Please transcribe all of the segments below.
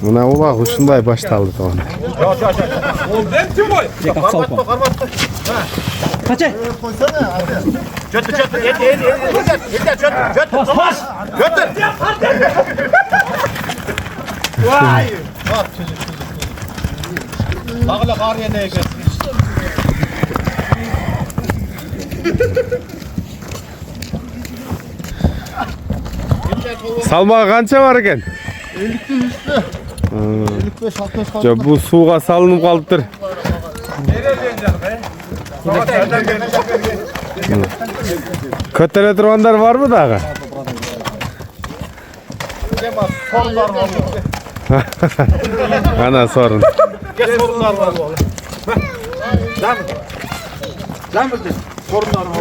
Mına ola ушундай башталды тоон. Kaçay. Götür. Vay. Bak çocuk. Bağla kar yeneye getir. Salmağı kança var eken? 50'den üstü. 55-60 Jo bu suğa salınıp kalıptır. Kötere turganlar var mı dağı? Sorunlar var. Ana sorun. Sorunlar var. Lan mı? Sorunlar var.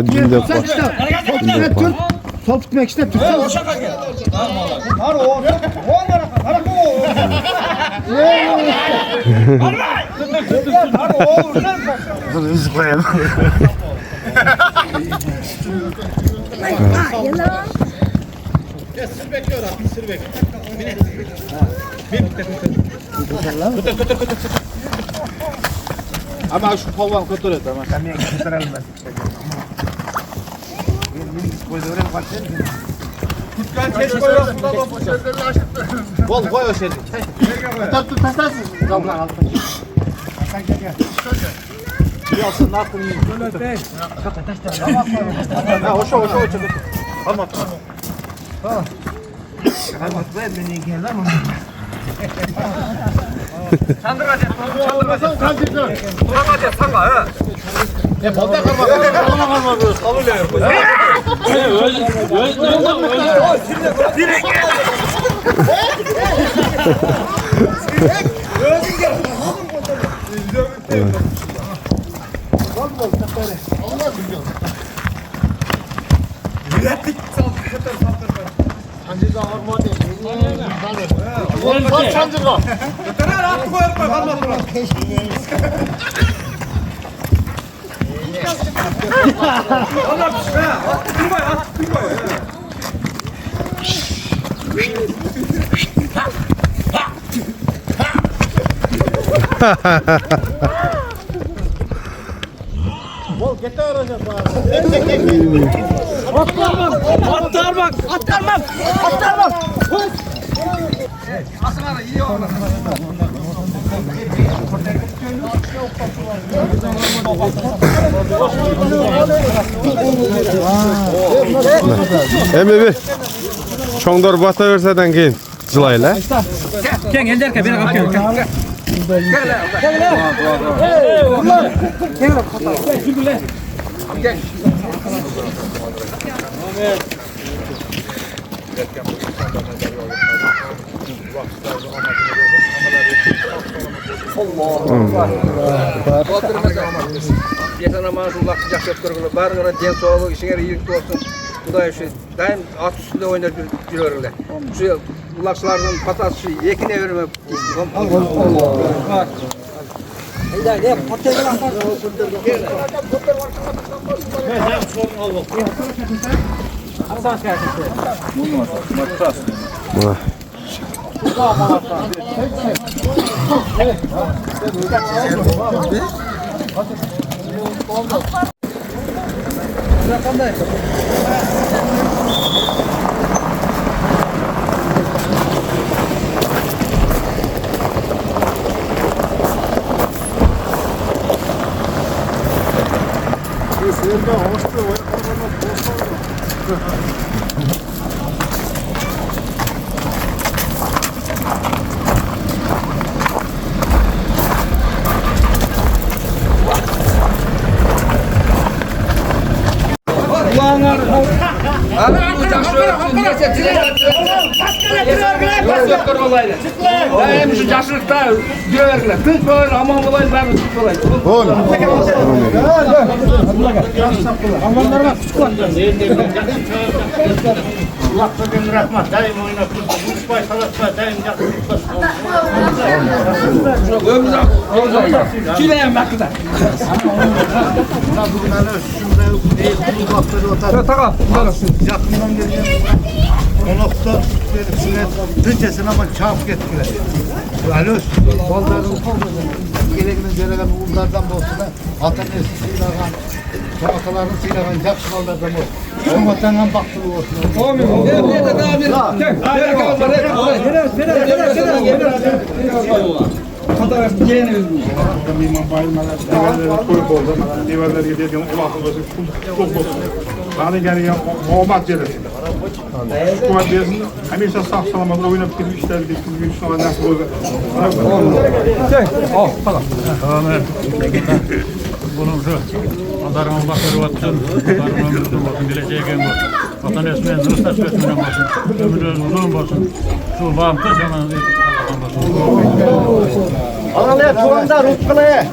Cinde bak. Sol tutmak işte tut. Sır bekliyor abi, sır bekliyor. Götür. Ama şu palvan götür et ama. Ben götürelim ben. Tutkan keş koyuyorsun da bol koy o şeyi. Tut taşlarsın. Kablan altına. Gel. Yalsın aklını yiyin. Ha o şu. Tamam. Ha. Kalmat ben beni gel lan. Çandıracak. Duramacak sana ha. Ya balda karma. Kalıyor. Direkt. Sancıda harman değil. Olmaz sancıda. Götürer attı koyar koy kalmadı lan. Allah bir şey. Attı durma. Bol getir arayacağız bari. Atlarmam. Aslan iyi oldu. Emi bir çoğundor bata verseden keyin жылайлы. Gel elderke beni kapıyor. Gel. Yetene manşullah sıcak yaptırgılı. Barıngına den soğuluğu işine iyilik olsun. Kuday şu daim at üstünde oynar yürürler. Şu ulakçılardan patası şu yekine verme. Hayda de patlayın lan. Asas gerçekten. Hem şu yaşlıkta diyorlar. Kız böyle aman olaydı ben kız olaydı. Oğlum. Kulakta bir rahmat. Daim oynatın. Uçmay salatma. Daim yakın. Çileyem bakıda. Tamam. Yakından geliyor. O nokta Türkçesine ama çarp getiriyor. Alo, bolların geleginin gelegen uğurlardan bolsun. Atanesi sıylagan, çabakaların sıylagan yakşı bollardan bolsun. O vatandan baktığı olsun. Mimar bayılmalar, diğerleri koyup oldu. Diğerleri giderken ulaklı olsun, çok olsun. Bana gelen olmak gelir. Hükümet diyorsun, hemşire sağ salamat oynayıp bir işler bir gün sonra nasıl olur? Bunun şu adarın Allah kırıvatsın, adarın ömrü uzun olsun, geleceğe gen olsun. Vatan esmeyen zırhta süresmenen olsun, ömrü uzun olsun. Şu bağımsız yanan Ana ne tuğanda Rutku'ya.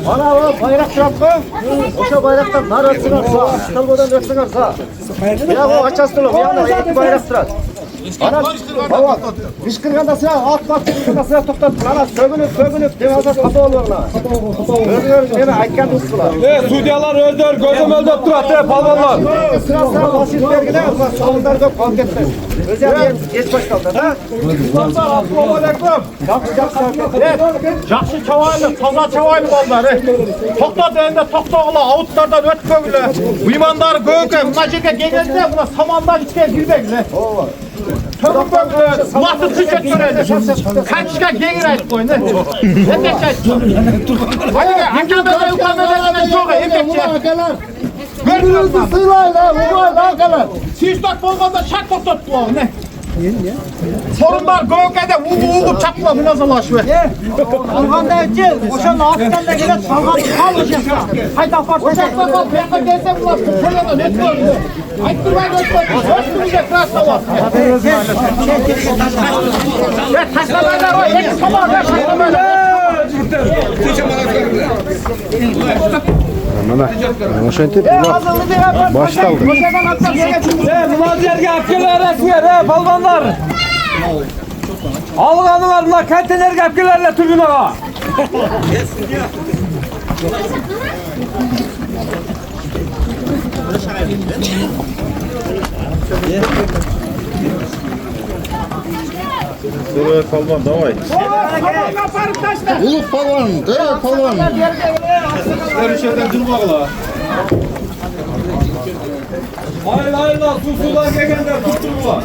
Ana o bayrak yapma. Oşa bayraktan narasına sağ. İstanbul'dan ötsünler sağ. Ya o açastılı. Bir anda iki bayrak durar. Ana baba. Kışkırganda sıra atma kışkırganda sıra toplat. Ana sövünüp devasa kapı oluyorlar. Öldürüyoruz değil mi? Aykken uskular. Sudyalar öldür, gözüm öldürüp durat, palvanlar. Sıra basit vergide ama savunlar da fark etmez. Özel geç başkaldı da. Жақсы чавайлы, таза чавайлы балдар. Тоқта дегенде тоқтағыла, ауыттардан өтпегілі. Бұймандар көке, мына жерге келгенде мына самандар ішке кірбегілі. Төгілбегілі, бұлақты түшет көреді. Қаншыға кеңір айтып қойын. Ембекші айтып. Академия ұқамедеріне жоғы, ембекші. Gönlünüzü sıylayla, uğrayla akalar. Sistak bolganda şak toktottu oğlum ne? Sorunlar göğükede uğup çapma münazalaşı ve. Alganda etçi, oşanın altından da gelen salgan kalmayacaksa. Haydi apart. Oşakla kal, peyaka gelse bulasın. Şöyle de net gördü. Ayıttırmayın ötmeyin. Ötmeyecek rasta var. Ve taşlamaylar o, hep sabah ver taşlamaylar. Mana, oşentip baştaldı. Münazirge apkeler resmiye balvanlar. Alganılar bunlar kantenerge apkelerle türbüne var. Buraya kalmam, davay. Uluk falan, evet falan. Görüşerden durmakla. Hayır hayır lan susular gegende tutturma.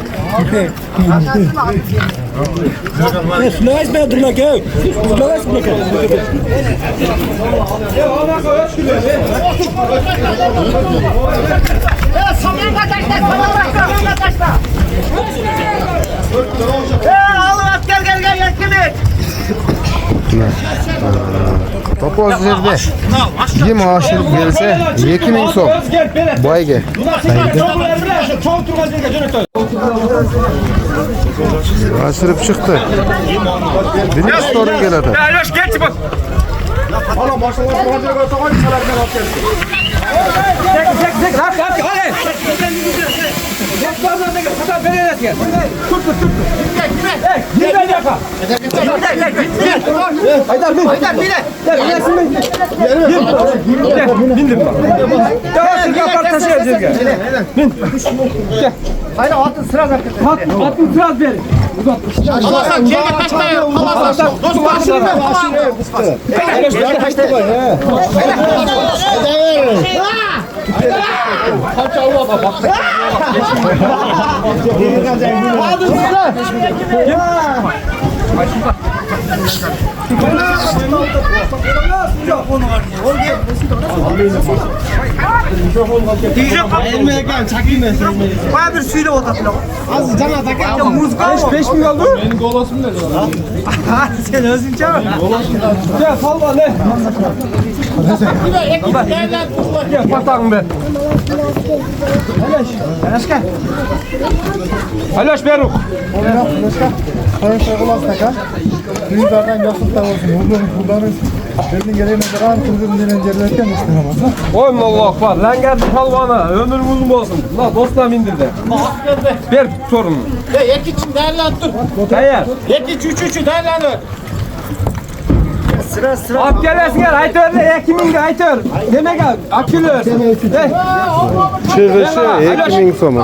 Süleyman Bey durma gel. Süleyman Bey. Ya ona koyuş gibi. Ya saman kaçta, saman kaçta. Alın at gel yetkili. Topoz yerde kim aşırı gelse 2000 so'm boyga aşırıp çıktı. Birinchi storin keladi. Aloş geç bak. Hala başlamaz bu hacıya göre soğan içerlerden at gelsin. Çek hadi. Yaklarına da gel. Hatta beni et gel. Tut. Gel yaka. Haydar bin. Bindim bak. Yavaş yakar taşıyacağız gel. Bin. Gel. Hayır atın sıra zaten. Atın biraz verin. Allah'ım geri kaçta yok. Allah'ım. Dostlar şimdi Baya bir suyla odatlı. Az cana da muz kalma. 5 mi kaldı? Benim dolasım ne lan? Sen özün çağır. Gel salma ne? Gel patağım be. Aloş Beruk. Hayırlı olsun taka. Büyüklerden yastıklar olsun. Bunların birinin gereğine kadar kızım denen yerlerken istemez. Oy Allah var. Lan geldi kalvana. Ömrüm uzun olsun. La dostlar indirdi. Ver sorunu. Ek için değerlendir. Hayır. Ek için üçü değerlendir. At gelesin gel. Aytörle ekimin de aytör. Demek abi. Akülür. Çıkışı ekmeğin sonu.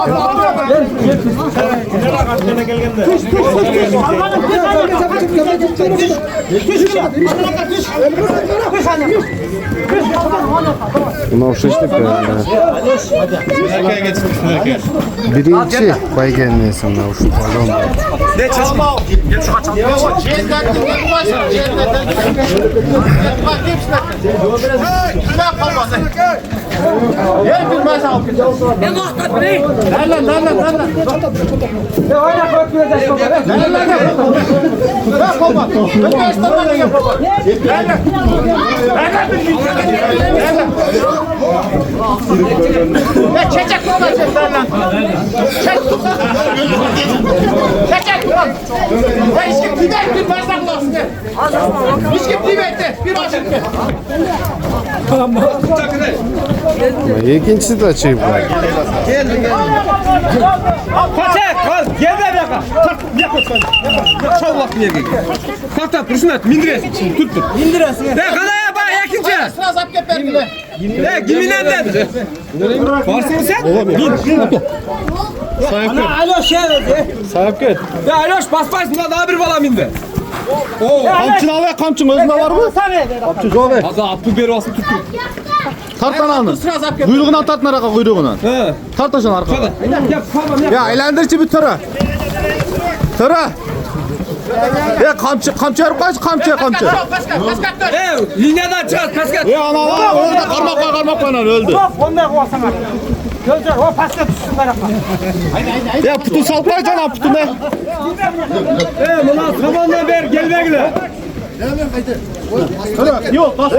Buna şişlik birinci bay gelmeyesin la şu balon. Gel bilmez al. Ne muhtar bey? Derlen. Ne oynak öpüyoruz sonra. Ben kolma. Ben isterden yapalım. Derlen. Ya çekecek mi olacak derlen? Çekecek mi? Ya işkim tübek bir baştan olsun. İşkim tübekte bir başlık. İkincisi de açayım. Kaçak kal. Gel de baka. Tak yakın. Çolak bir yere. Kalk Rusmet mindiresin. Tut. Mindiresin. De kadaya bak yakince. Sıra zap kep verdiler. De giminden dedi. Varsın sen? Bin. Alo şey dedi. Sahip git. Ya Aloş bas daha bir bala mindi. Kamçını al ya kamçın özüne var mı? Kamçı zor ver. Hatta Abdü beri olsun tuttu. Tart lan alın. Sıra zap kep. Kuyruğundan tart naraka kuyruğundan. He. Tart taşın arkada. Yap tamam. Ya eğlendirici bir tıra. Tıra. Ya kamçı yarıp kaç kamçı. Paskat. Linyadan çıkar kaskat. Ya ana orada karmak var öldü. Ondan kovasana. Gözler o paskat düşsün merakla. Ya putu salpayacaksın ha putu ne? Ulan samandan ver gel bekle. Yok bas.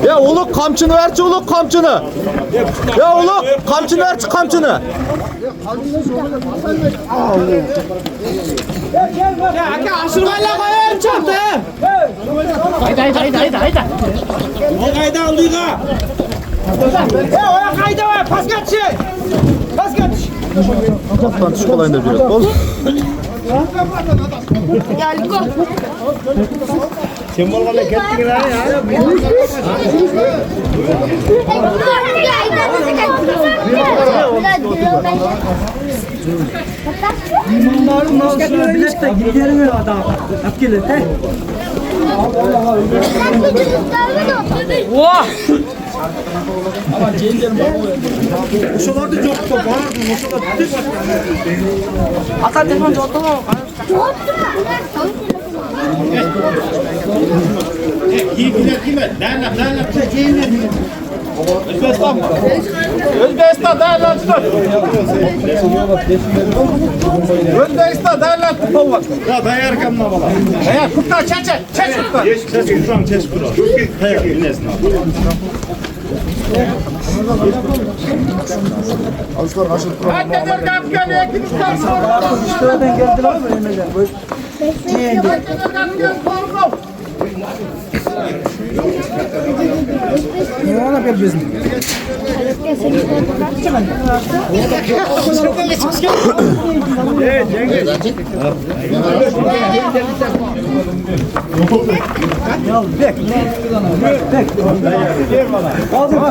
Ya uluk kamçını ver uluk kamçını. Ya uluk kamçını ver kamçını. Aşırmayla koyayım çaktı. Hayda. O kayda aldık ha. O kayda var paskatçı. Kaptan şu kolayında biraz. Ol. Vah! Özbekistan değerlendir. Özbekistan değerlendir. Ya dayı arkamda bala. Ya kurtlar çek kurtlar. Ses kuran ses kuran. Hayır inesin abi. Herkes örgüt geliyor. Kimisten sorun. İşlerden geldiler mi Emre'den? Herkes örgüt geliyor. Ne ona gel bizim?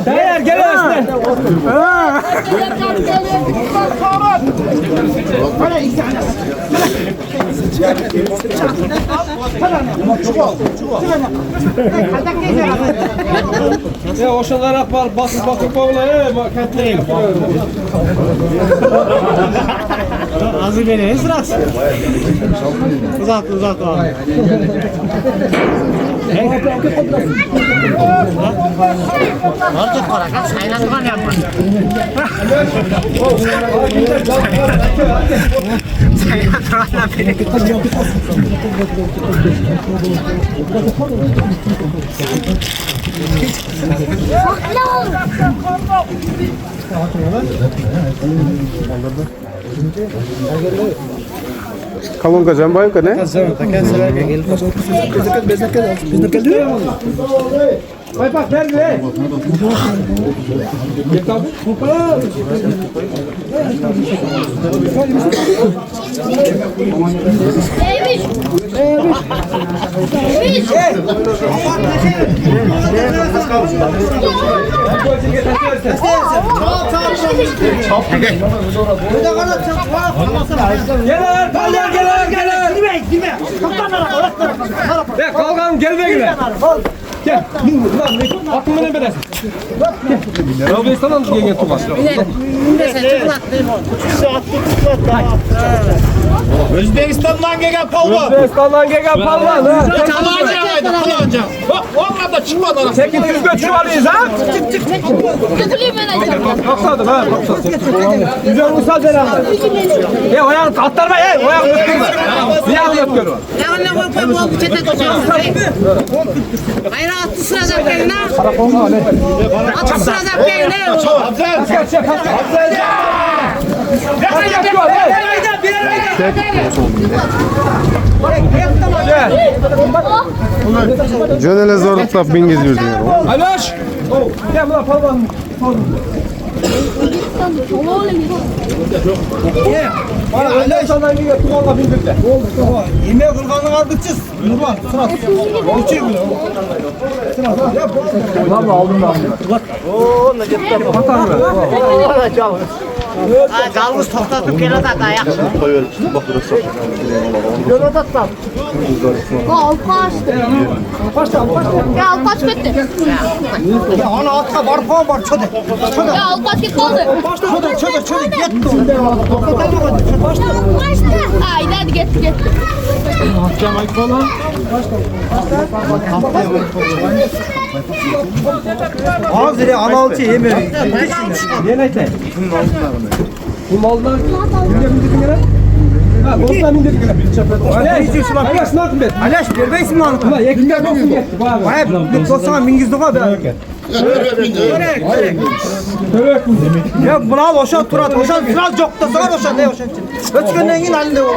Değer gel üstüne. Ya oşalarak var basıp bakıp oğla kentleyin. Azı beni sırası. Uzat abi. Kalonka Jambayka ne? Bak ver be. Gelir. Gitme. Kalkalım gelme gibi. Gel. Atın beni biraz. Gel. Özbekistan'dan gelen tuğlas. Özbekistan'dan gelen palvan. Özbekistan'dan gelen palvan. Kullanca. Bak onlar da çıkmadı arasında. Çekin tüzgöt şu alıyız ha. Çık. Götüreyim ben acaba. Kalksaydın ha. Güzel uysal beraber. Ayağını atlarma ayağını ötkürme. Bir ayağını ötkürme. Hayır attı sırada beline. Attı sırada beline. Jönele zorluqlap mingiz yurdinglar. Aloş. Gel buna palvan. Bana Özbekistan'dan gelen tuğla bindirdi. Yemeği kırganlık aldıkçız. Nurban, sıra. Uçuyor bile. Valla aldım da. Oo ne gitti. Patar mı? Galvuz toplatıp gel da dayak. Ya alpaç gitti. Ya ana atka var puan var çöde. Ya alpaç gitti oldu. Çöde gitti. Haydi hadi gitti. Ağzı ana alçı yemeği. Yeneyte. Bu maldan bindirdin gene? Ha, maldan bindirdin gene. Alaş ne yaptın be? Alaş vermeysin mi anıtı? Ulan yakında olsun gitti. Vay bir tosana mingiz doğa be. Tövek mi? Ya buna al oşan turat oşan biraz çok da sonra oşan ne oşan için. Ötkönden yine halinde o.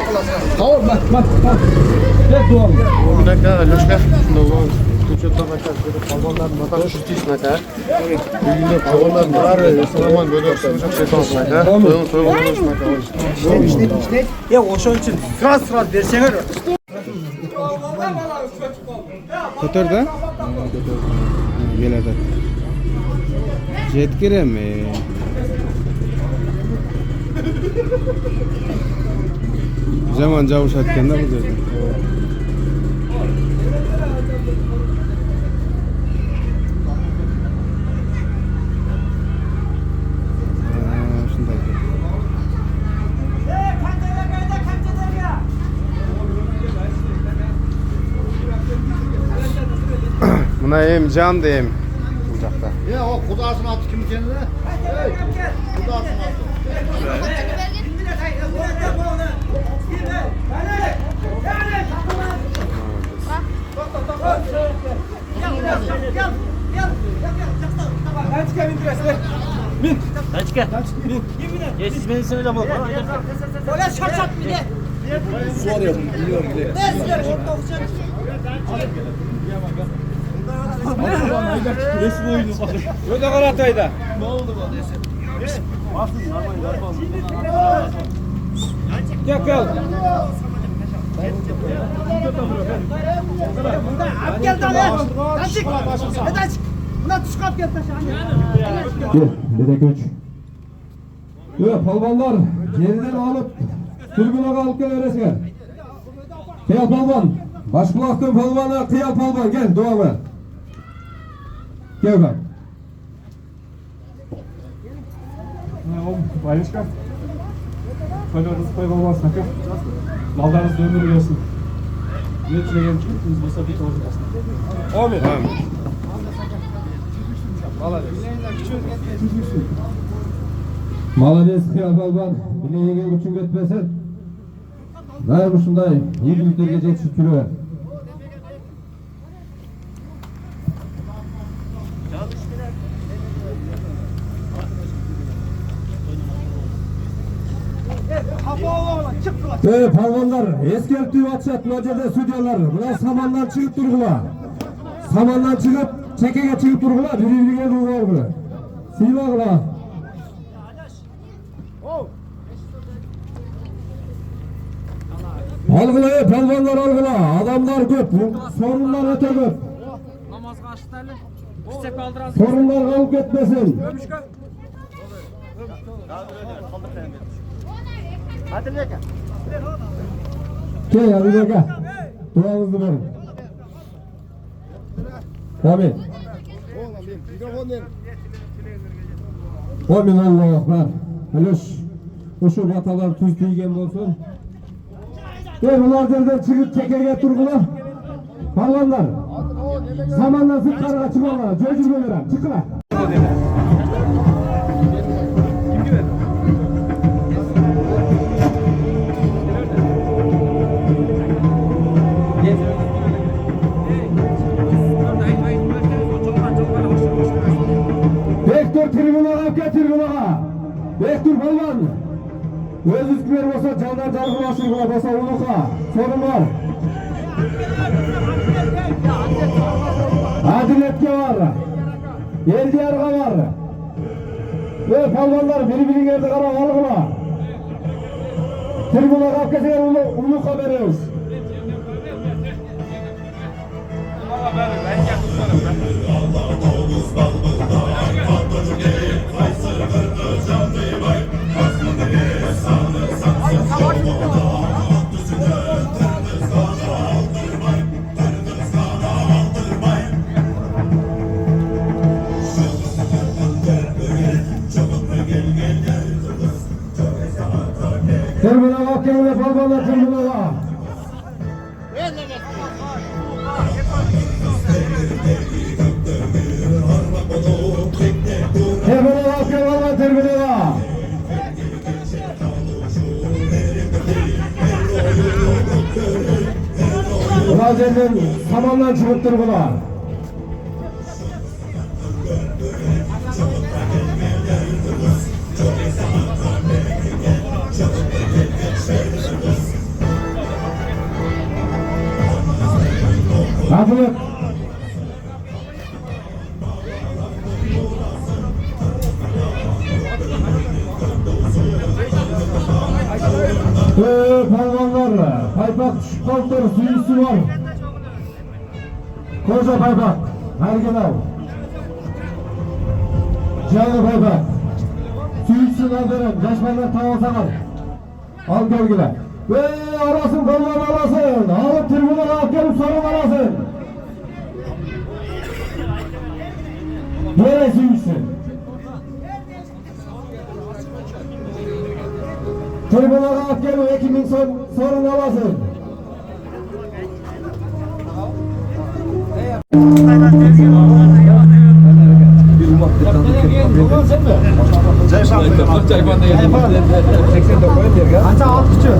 Tamam bak. Gel doğalım. Ya oşan için sıraz versene. Ko'tar da. Keladi. Jetkirami. Zaman javush aytganda bu yerda. Shunday. Buna hem can da hem bu жақта. Ya o kudasını attı kim kendine? Kudasını attı. Öde Karatay'da. Gel. Gel daha. Açık. Hadi açık. Buna tuşkap gel taşı. Dedek üç. Evet, palvanlar geriden alıp sürgüne kalıp gel öğresine. Kıyal palvan. Başbulaktın palvanı kıyal palvan. Gel doğama. Gel bak. Bayışka. Koylarınız koyulmaz sakın. Mallarınız döndürülüyorsun. Malades Kıyal Balban, bileğine güçün etmesin. Daim şunday, iyi büyüklerge жетişip yürüver. Palvanlar, eskertip atışat məcede südyalar, buna samandan çıkıp durgula. Samandan çıkıp, çekege çıkıp durgula, biri-birine durgula. Sıyma. Algıla, pelvanlar algıla, adamlar köp, sorunlar öte köp. Sorunlar kalıp ketmesin. Gel ya, bir dakika. Duanızı verin. Tabii. Amin Allah'a akbar. Ölüş. Uşu batalar tuz tüygen olsun. Gel ular derden çıkıp çekege turgular. Palvanlar. Samandan sıkkarığa çıkarlar. Cöcür bölürem. Çıkılar. Bektur tribünaga apke tribünaga. Bektur palvan. Öz üsküler olsa canlar canlı aşırgıla basa uluka. Sorun var. Adiletke var. Eldiyarga var. Ve palvanlar biri geldi kara algıla. Tribünaga apke uluka veriyoruz. Tribünaga apke ve palvanlar tribünaga. Tribünaga apke palvan tribünaga. Ulan senden samandan çıkıp durgular. Kapılık. Palvanlar, paypak kalktır, suyusu var. Koca paypak, hergel al. Canlı paypak. Suyusu aldırın, yaşmanlar tavasana. Al gölgüler. Ve arasın, palvan arasın. Alıp tribüne alıp gelip sorun arasın. Nereye suyusu? Tribüne alıp gelip ekimin sorun arasın. Anca alt küçük.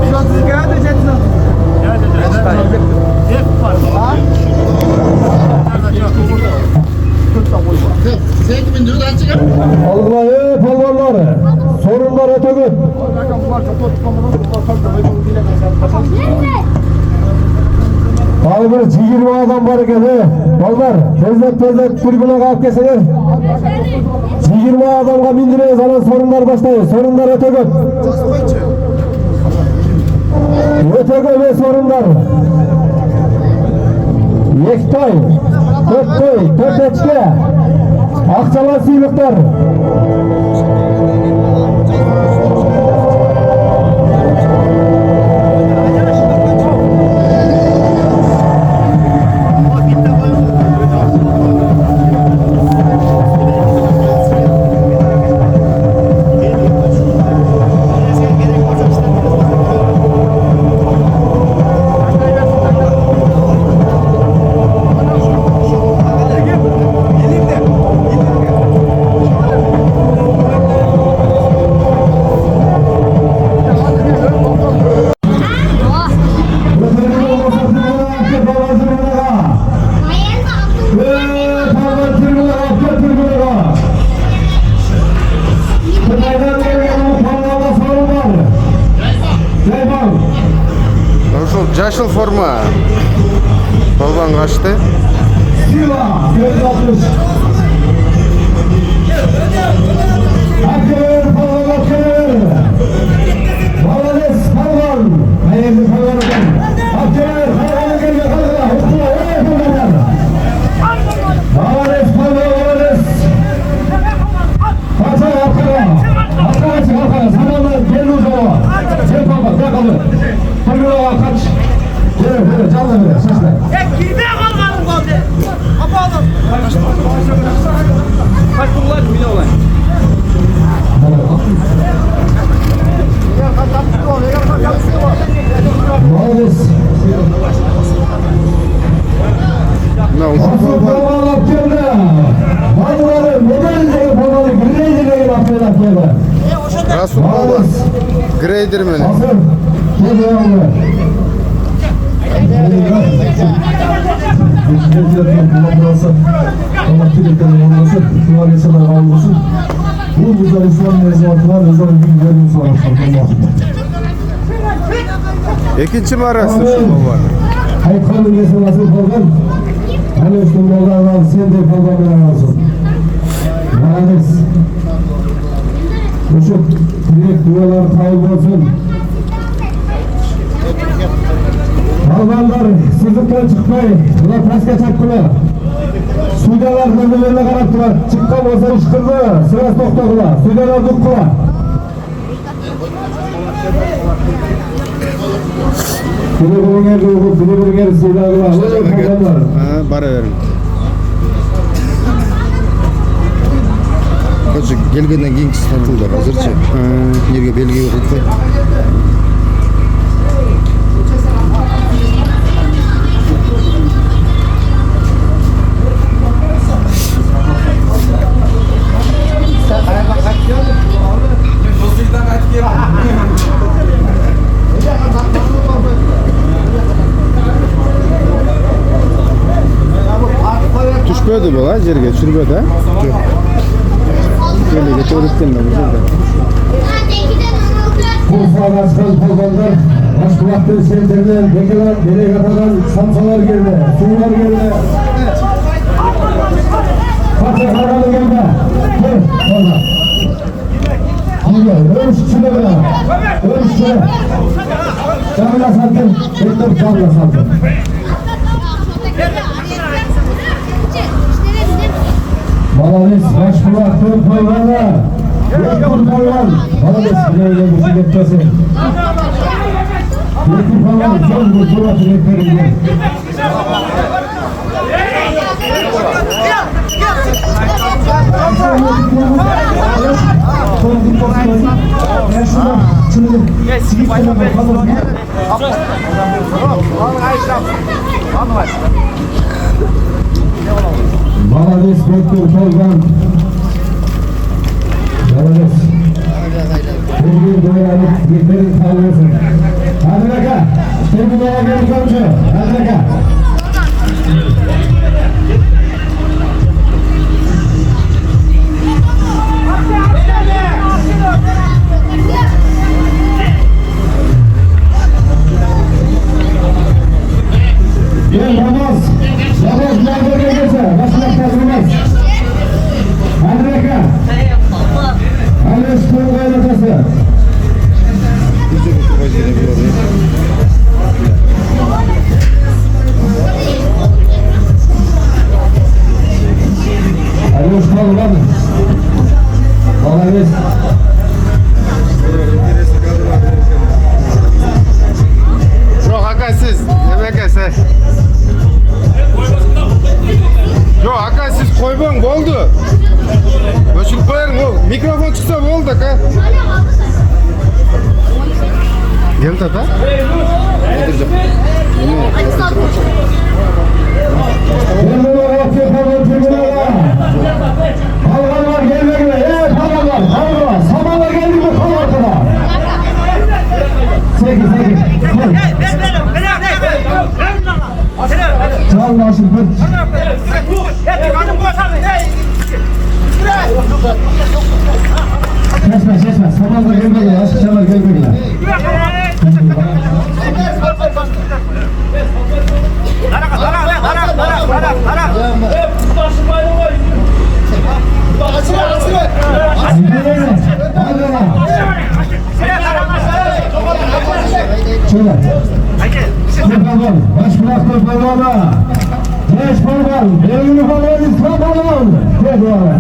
330 geldi jetsin. Algılayı palvanlar, sorunlar ötөгün. Al bir 20 adam var gene. Ballar, tezlep tribüne kalk keseler. 20 adamga mindirez alan sorunlar başlayır. Sorunlar ötөгün. Ötөгün ve sorunlar. Ektoy, Töktoy, Töteçke, Akçalan sıylıklar. Balban kaçtı. Siva 460. Akır Palvan Akır. Balades Palvan. Hayırlı Palvan'dan. Akır Palvan'a geliyor kalkla. Hukla oraya Palvan'dan. Balades Palvan Balades. Kaçar Akır'a. Akır'a çık Akır'a. Samanlar geldi uzağa. Gel Palvan bırakalım. Palvan'a kaç. Gel canlı ver sesle. Kaç bunlar bile olay. Balades. Ne oldu? Asıl Palvan Akır'da. Balları model Palvan'ı Greydi'yle yapıyor Akır'da. Rasul Balban. Grader mi? Asıl. Gel devamlı. Bu güzel İslam mezatına özel bir yerim savaşlar. İkinci mi arası şu Balban? Haykanın nesi nasıl kalkan? Hani üstünde olan sen de kalkanlar olsun. Maalesef. Koşup direkt duvarlar tayyip olsun. Almanlar sızıktan çıkmayın. Ulan ters kaçaktılar. Sudalar birbirlerine karattılar. Çıktan olsa ışkırdı. Sırası noktadılar. Sudalar durdular. Biri durdu. Biri sudalar. Ha, bara verin. Kaçı gelgenden keyin satıldı hazırcha. Yerga belgi yo'q edi. Düşmedi bu lan yerge, çürmedi ha? Yok. Böyle getirdik de burada. Urfa'dan çıkan palvanlar, Başbuğaktır şehirlerinden, Bekeler, Delegatadan samsalar geldi, sular geldi. Fatih Karalı geldi. Gel, orada. Gel, ölmüş içine bile. Ölmüş içine. Camla saltın, Bekler camla saltın. Balades, Başbuğaktır palvanlar. Yoktur palvan. Balades, bileyle bir şey getmesin. Yoktur palvan, son bu duratı beklerinde. Balades, Bekler palvan. Balades. Bugün doyarlık yeterin sağlıyorsun. Hadi baka. Şimdi doğa geldi komşu. Hadi baka. Gel Ramaz. Ramaz nerede gelirse. Başına kazılmaz. Hadi baka. Hadi üstüne kaynatası. Hadi hoş kalın. Balades. Yok Hakan siz, demek eser. Yok Hakan siz koyban oldu. Başını koyarım o. Mikrofon çıksa oldu ha. Gel tata. Palvanlar gelmekle. Palvanlar. Samanlar geldi mi palvanlar? Sekiz. Çal nasıl bir? Kesme. Samanlar gelmekle. Aşkışanlar gelmekle. Lara Duada. Genç Palvan. Devrini Palvan. İslam Palvan. Gel Duada.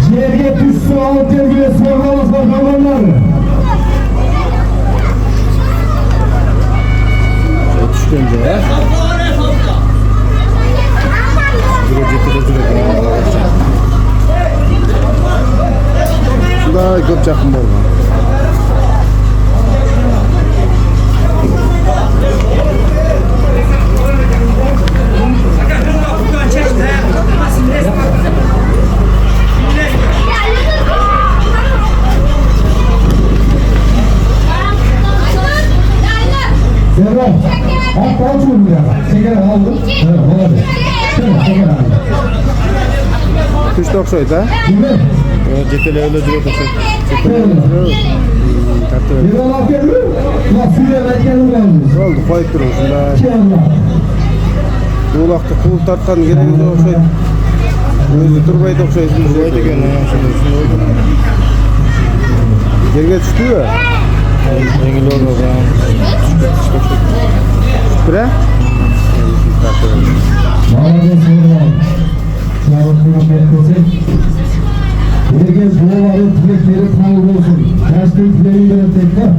Ciğeriye düşsün alıp terbiye sorgalık var kalanlar. Düşkünce ya. Şurada köp çakım var. Serhat, hatta açıyorum ya. Şeker aldım. Evet, olabilir. Şeker aldım. Kuş dokşoydu ha? Kimi? Ceteli öyle duruyor dokşoy. Bir olan geliyor. La suyla ben geldim ben. Oldu koyup durun şunda. İki Allah. Uğlakta kul tarttan gereği dokşoy. Özü turbay dokşoy. Turbay da gönlü ya. Gerge düştü mü? Engel olmaz ya. Bire? Mağarada sorun. Çağrıklığı beklesek. Herkes boğaları tilekleri tanrı olsun. Tersten tileğinden tekrar.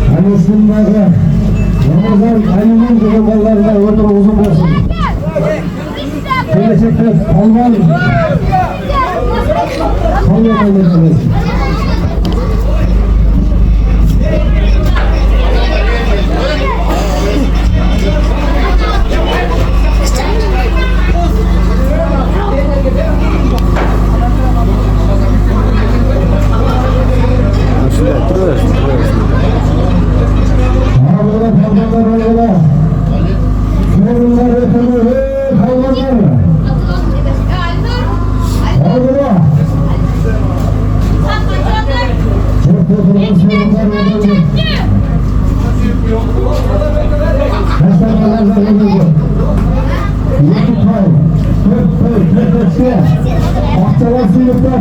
Hani şunlarda Ramazan ayının durumlarında ömür uzun olsun. Gelecekte Palvan. Palvan olsun. Bahçeler sınıflar.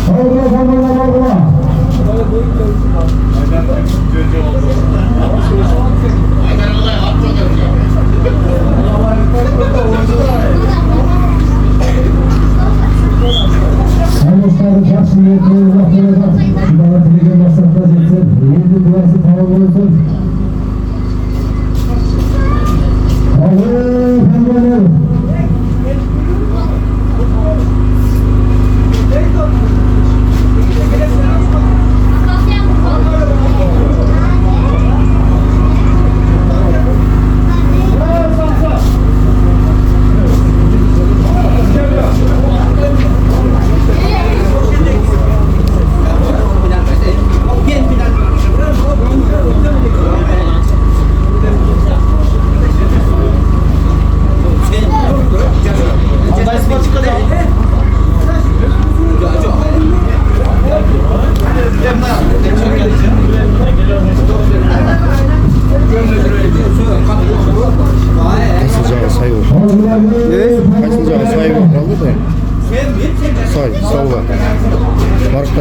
Kavga kavga kavga. Saymışları karşılayıp uzaklayacak. Şurada tilegen masrafta çeksin. Yedi duası tamam olsun. Allah'ım efendim.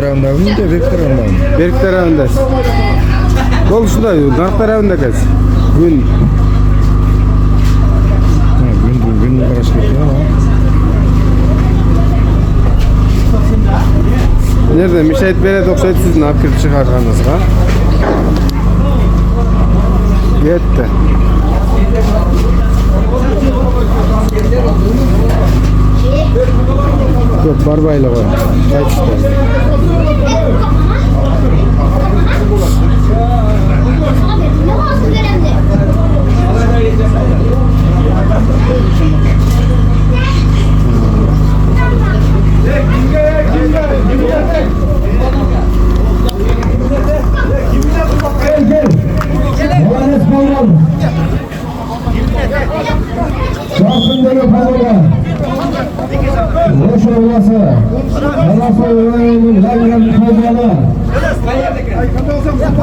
tarafında mı? Bek tarafında mı? Berk tarafında. Dolu şunday, nark tarafında kız. Gün. Gün karışık ya. Nerede? Müşahit Bey'le dokşayıp siz ne yapıp çıkardınız ha? Yetti. Yok, barbayla koy. Kaç işte. Muhalles Palvan. Şarkındaki Palvan. Hoş olmasa. Bana sorularının langan Palvan'a.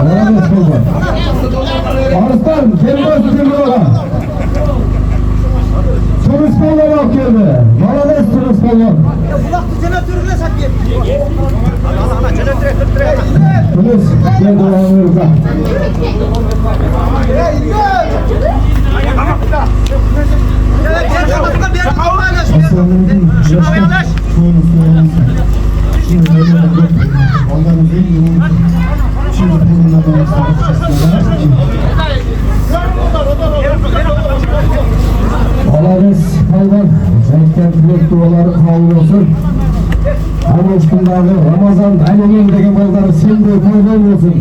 Muhalles Palvan. Arslan, Kelmas Tümrüğ'a. Turist Palvan bak geldi. Muhalles Turist Palvan. Polis, gel dolanıyoruz. Muhalles Palvan, renkten dilek duaları kabul olsun. Anlaşkınlarını Ramazan ayının balları şimdi koyduğun olsun.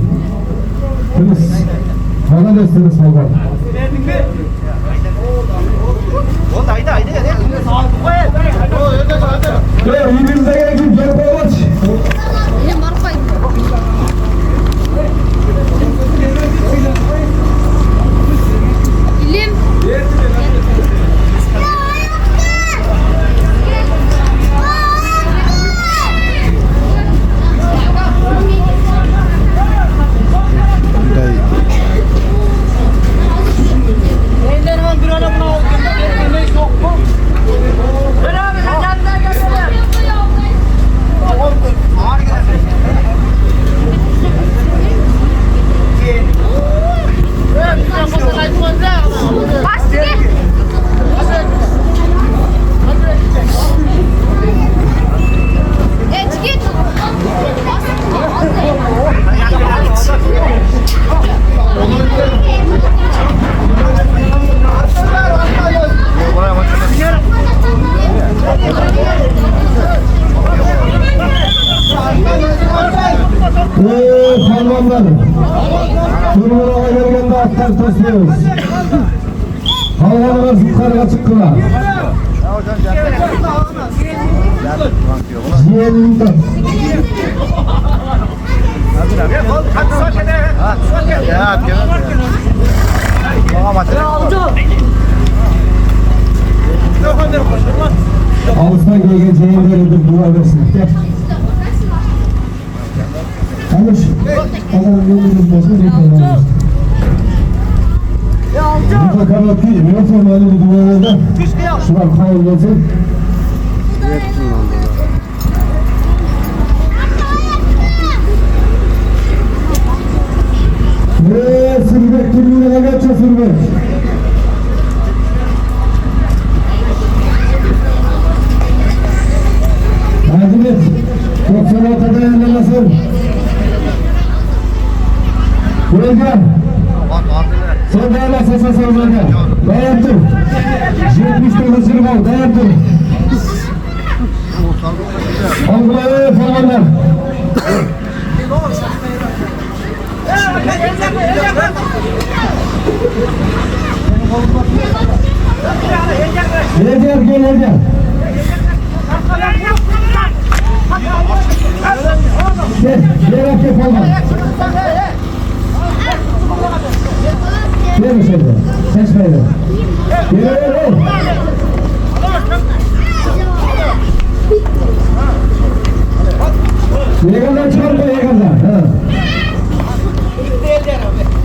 Polis, bana destiniz Palvan. İyiliğinize gerekin gel Palvan. Benim var koy. İlim. Palvanlar, turnuvalara gelgende atlar taşıyoruz. Halvanlar yukarıya çıktılar. Ciğerinde. Ağustan gelen ciğerleri bir dua versin. Gel. Alış. Allah'ın yolunuz olsun diye kullanıyoruz. Burada kanat değil, mikrofon var bu duvarlarda. Şuan kavul olsun. Sürmek kimliğine geçe sürmek. Yardım et. 96'da yanılmasın. Buraya gel. Sen değerli sese sormaya. Dayandır. 79 yıl var. Dayandır. Algılayı falanlar. Gel. Gel erkek olma. Gel şöyle. Seçmeyle. Gel. Yegandan çıkartma yegandan.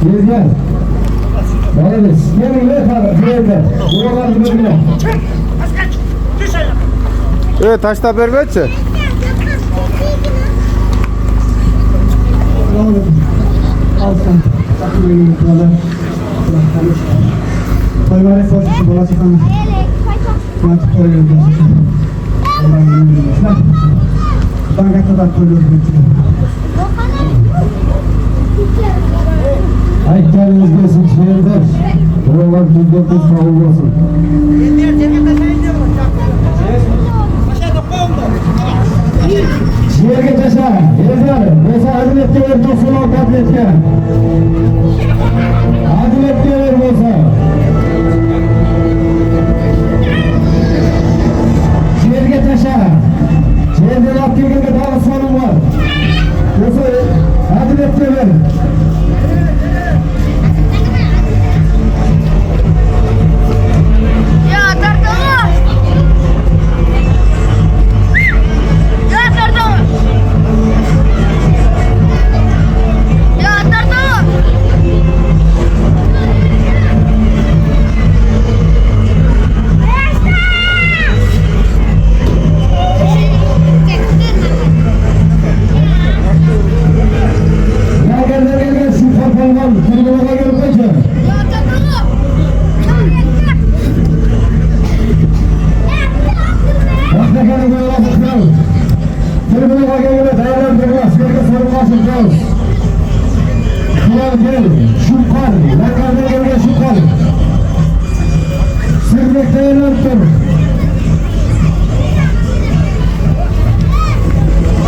Gel. Bağırız. Gelin ne kadar? Gel. Buralar birbirine. Taşta berberçi. devam edin. Al sen. Takım benim böyle. Koymayı koysun. Dolaşık hanım. Kuantik koyuyorum. Allah'ın iyiliğine. Ben kadar koyuyorum. Ayaklarınız gelsin şehirde. Buralar düzgün kabul olsun. Şehirge taşa, yeter. Mesela adiletke ver, dostum ol tabletke. Adiletke ver mesela. Şehirge taşa. Şehirde laf girginde daha sorun var. Mesela adiletke ver.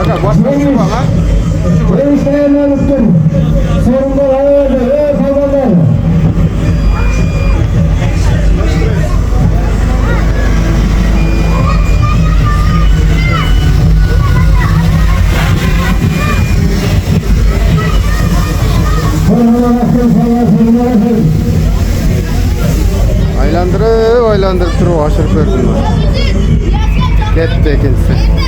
Aga başka bir şey var lan. Aylandırıp durup aşırıp verdim ben. Gitti ikincisi.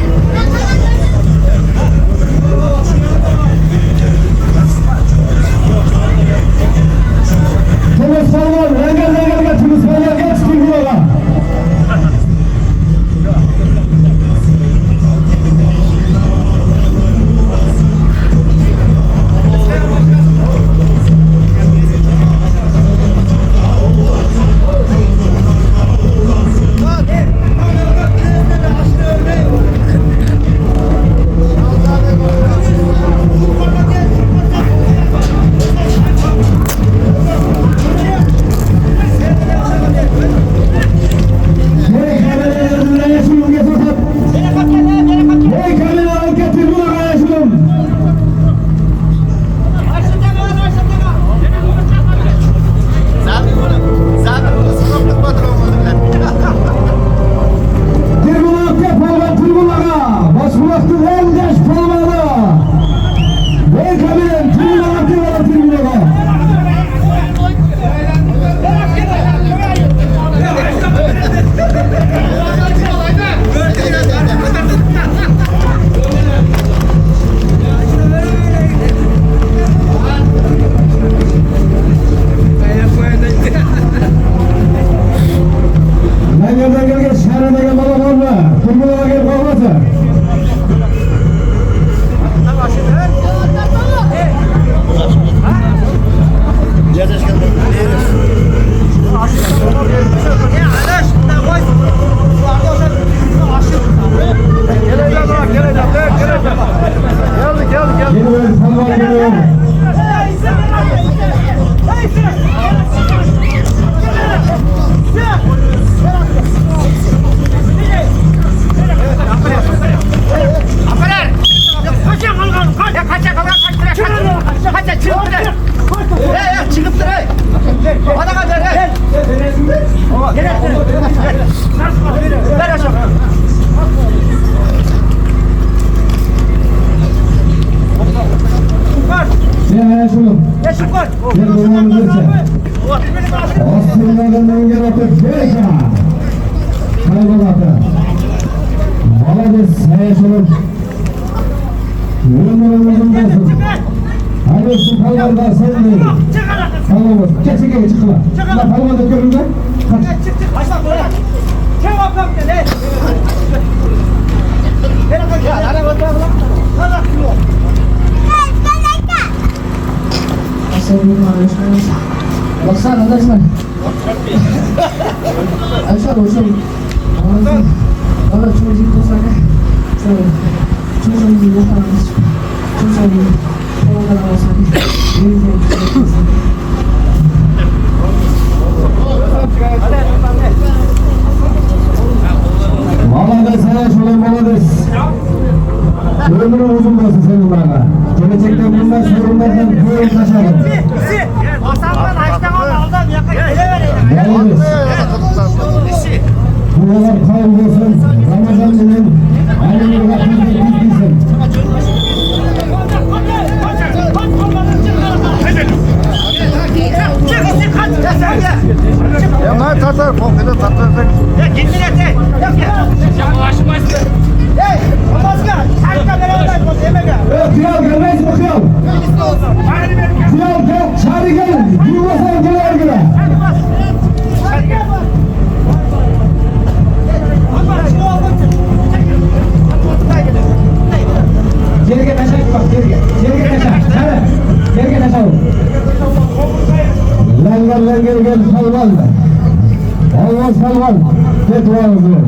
Baksana arkadaşlar. Aşağı olsun. Valla çocuk olsana. Şöyle. Çocuğumuzu yaparız. Çocuğumuzu oradan alırsak. Молодец, Аяшулay, молодец. Ömrün uzun olsun senin bana. Gelecekte bundan sorunlardan böyle taşadın. Yalnız. Buralar kavrulsun. Ramazan denen aynı vakitde bitmişsin. Ya lan tatar, kokuyla tatar. Ya gitsin ete. Hey, Amaska, harika beraber koş yemeğe. Kıyal gelmeyiz mi kıyal? Kıyal gel, çağrı gel. Duymasan gel argıla. Gerge taşa bak, gerge. Gerge taşa, çağrı. Gerge taşa ol. Langar langar gel salvan. Allah salvan. Tek var mı?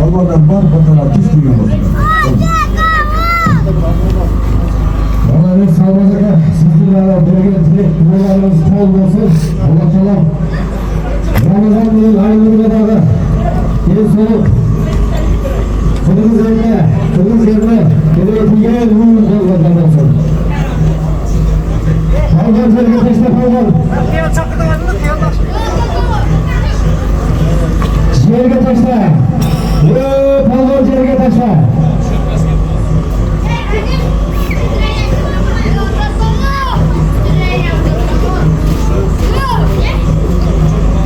Allah'dan var fotoğraf düşmüyor mu? Bana ne sağlayacak? Sizlerle bölge duvarlarınız kol olsun. Allah çalam. Ramazan değil, aynı dağı. Gel soluk. Kırmızı yerine, kırmızı yerine. Gerekli gel, vurun kollardan olsun. Palgan sergi teşte palgan. Yerge taşla. Palgan yerge taşla.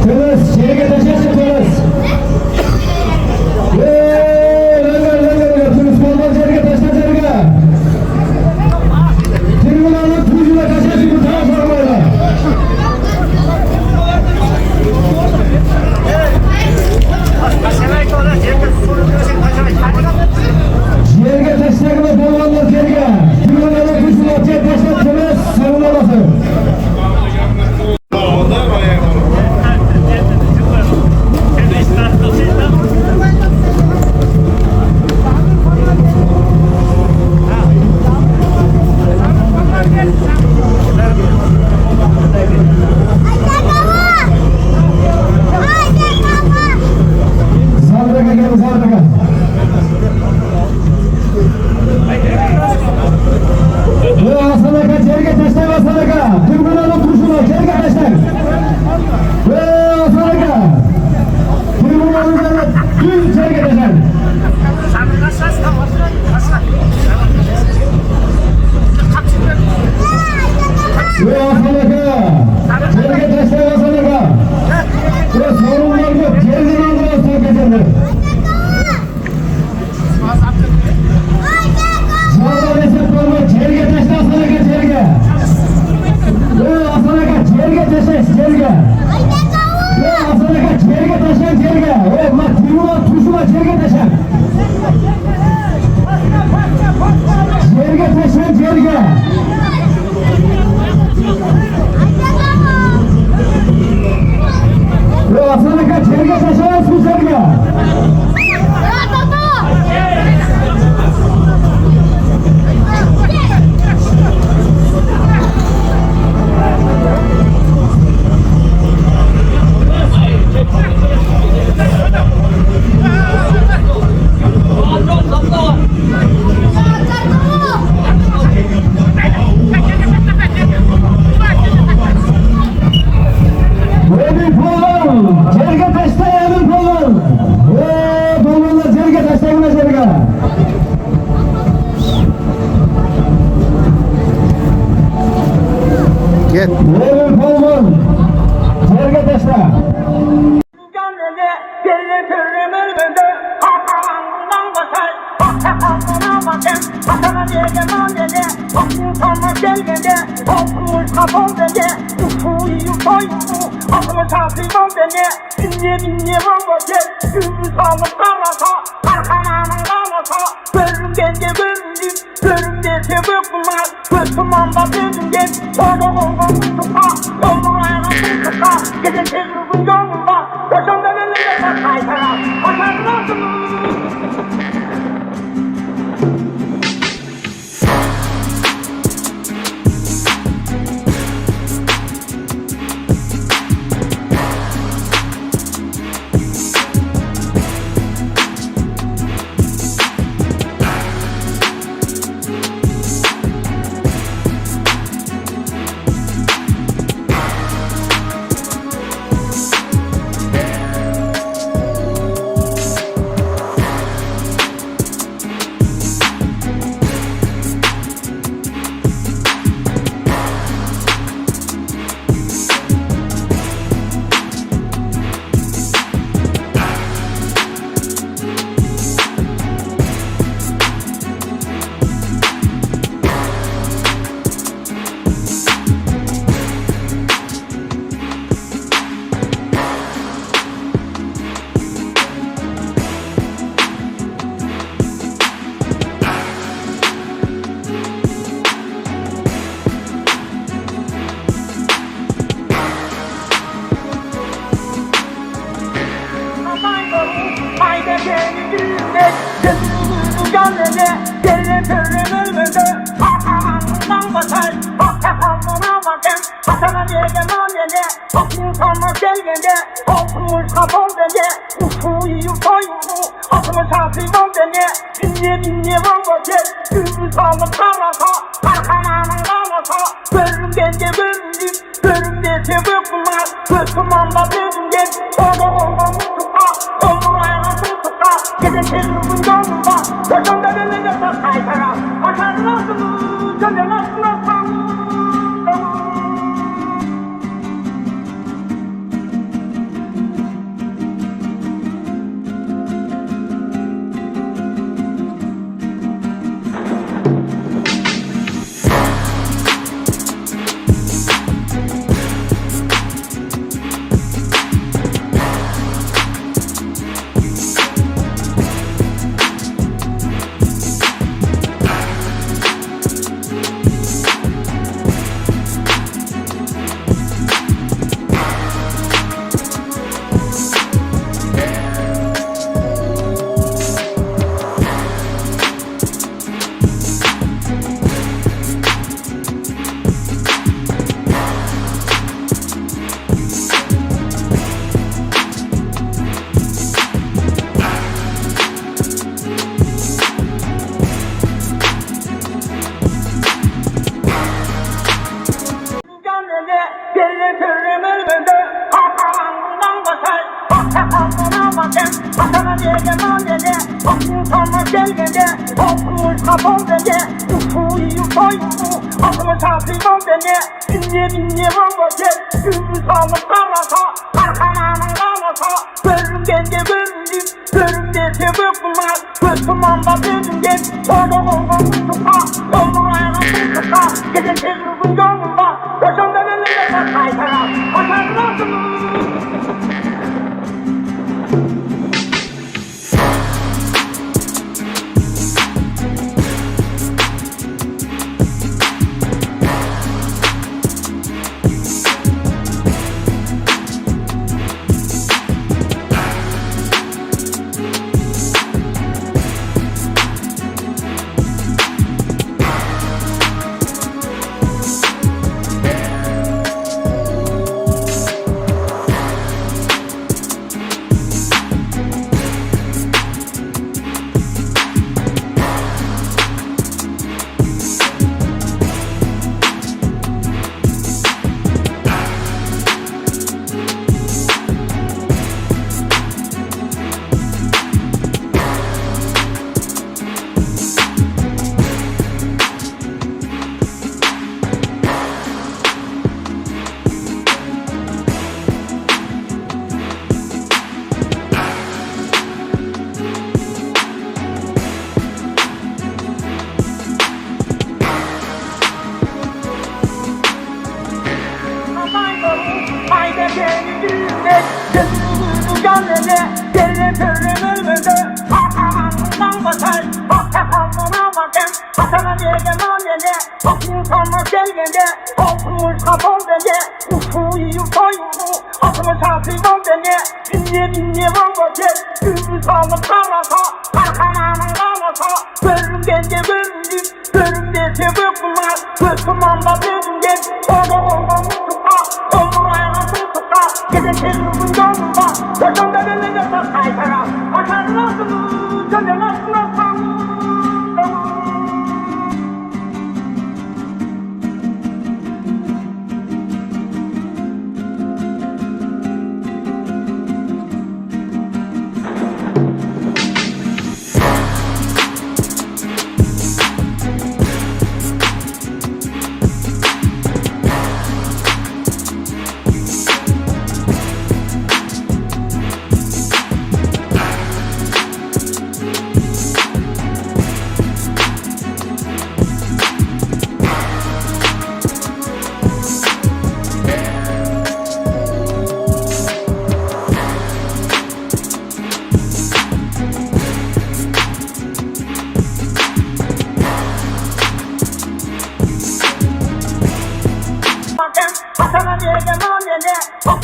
Tırıs, yerge taşla tırıs. Langar langar tırıs palgan yerge taşla yerge. Git. Verir polvon. Yerge taşla. insanlar gelgende altımız kapal bende uçuğu yurtayurdu atımız hasıvan bende dinle valla gel ümrü sağlık karata karkananın karata bölümgende bölündüm bölümdese böküler bökümanda bölümgen olma mutlaka olur ayağa mutlaka gezekelinin yolunda koşanda belinde tas kaytara aşarlasın canlarına sağlık.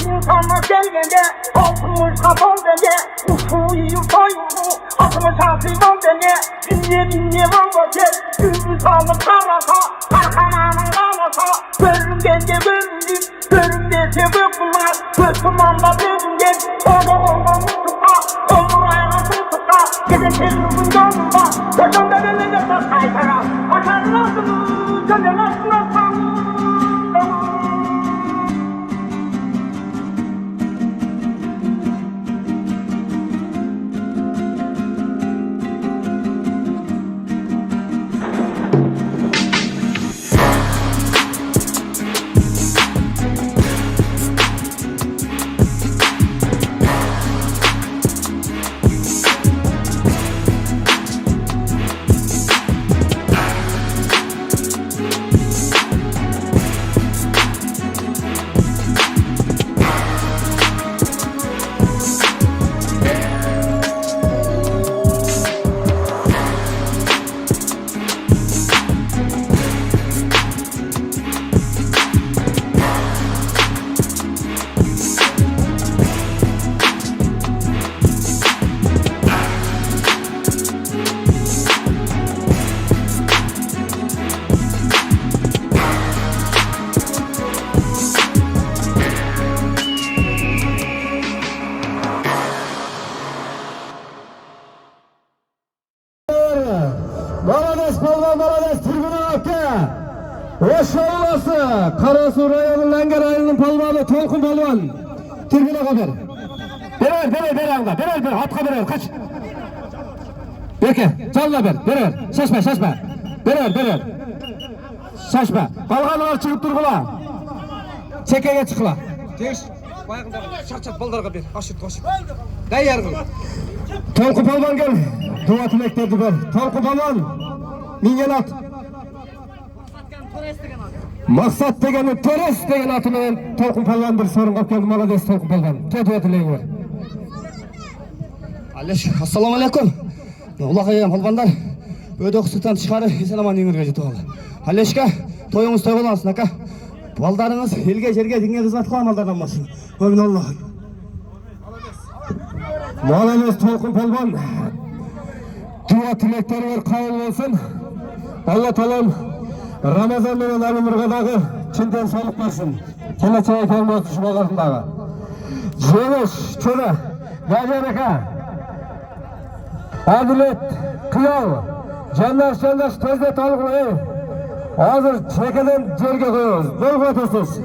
İnsanlar gelgende altımız kapal bende uçuğu yurtayurdu atımız hasıvan bende dinle valla gel ümrü sağlık karata karkananın karata bölümgende bölündüm bölümdese böküler bökümanda bölümgen olma mutlaka olur ayağa mutlaka gezekelinin yolunda koşanda belinde tas kaytara aşarlasın canlarına sağlık. Malades Palvan, Malades Tribuna Hakkı. Hoş olması. Karasu rayonun Langer ayının palvanı Tolkun Palvan. Tribuna kadar. Beraber, hatka beraber, kaç. Peki, canla beraber, şaşma. Beraber. Şaşma. Kalganlar çıkıp durgula. Çekeye çıkla. Geç. Bayağıda şarçat baldarga bir. Aşırt. Dayar kıl. Tolkun Palvan gel. Dua tileklerdi gel. Tolkun Palvan. Mingen at. Maksat degeni Torres degen atının Tolkun Palvan bir sorun kap geldi. Malades Tolkun Palvan. Dua tileyin var. Aleş, assalamu alaikum. Uла kayam palvanдар. Öde okusuktan çıkarı esen aman yengirge жетіп алды. Алешка, тойыңыз той боласын, ака. Балдарыңыз елге жерге динге қызмет қылған балдардан болсын. Өмін Аллах. Malades Tolkun Palvan. Dua tilekleri var, kabul olsun. Allah talam Ramazan menen Amurga'dağı çinten sağlık versin. Geleceğe gelmez düşmanlarındağı. Jemiş, çöre, Gajereka, Adilet, Kıyav, Candaş tözde talgılayı. Hazır çekeden jerge koyuyoruz. Bol batısız.